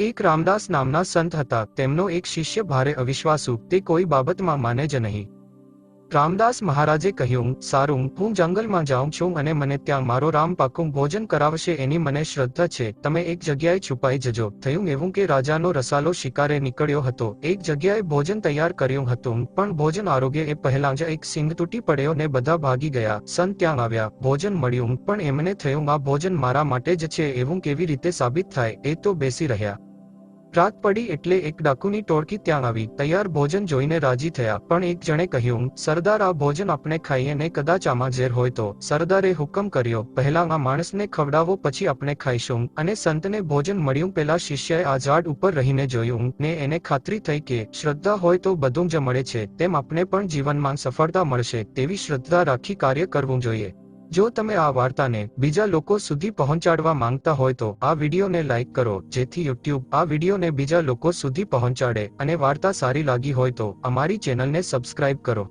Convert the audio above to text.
એક રામદાસ નામના સંત હતા. તેમનો એક શિષ્ય ભારે અવિશ્વાસુ, તે કોઈ બાબતમાં માને જ નહીં. રામદાસ મહારાજે કહ્યું, સારું, હું જંગલમાં જાઉં છું અને મને ત્યાં મારો રામ પાકું ભોજન કરાવશે એની મને શ્રદ્ધા છે. તમે એક જગ્યાએ છુપાઈ જજો. થયું એવું કે રાજાનો રસાલો શિકારે નીકળ્યો હતો. એક જગ્યાએ ભોજન તૈયાર કર્યું હતું, પણ ભોજન આરોગ્ય એ પહેલા જ એક સિંગ તૂટી પડ્યો ને બધા ભાગી ગયા. સંત ત્યાં આવ્યા, ભોજન મળ્યું, પણ એમને થયું આ ભોજન મારા માટે જ છે એવું કેવી રીતે સાબિત થાય. એ તો બેસી રહ્યા. રાત પડી એટલે એક ડાકુની ટોળકી ત્યાં આવી. તૈયાર ભોજન જોઈને રાજી થયા, પણ એક જણે કહ્યું, સરદાર, આ ભોજન આપણે ખાઈએ ને કદાચ આમાં ઝેર હોય તો. સરદારે હુકમ કર્યો, પહેલા આ માણસને ખવડાવો, પછી આપણે ખાઈશું. અને સંતને ભોજન મળ્યું. પેલા શિષ્યએ આ ઝાડ ઉપર રહીને જોયું ને એને ખાતરી થઈ કે શ્રદ્ધા હોય તો બધું જ મળે છે, તેમ આપણે પણ જીવનમાં સફળતા મળશે. તેવી શ્રદ્ધા રાખી કાર્ય કરવું જોઈએ. જો તમે આ વાર્તાને બીજા લોકો સુધી પહોંચાડવા માંગતા હોય તો આ વિડીયોને લાઈક કરો, જેથી યુટ્યુબ આ વિડીયોને બીજા લોકો સુધી પહોંચાડે. અને વાર્તા સારી લાગી હોય તો અમારી ચેનલને સબસ્ક્રાઇબ કરો.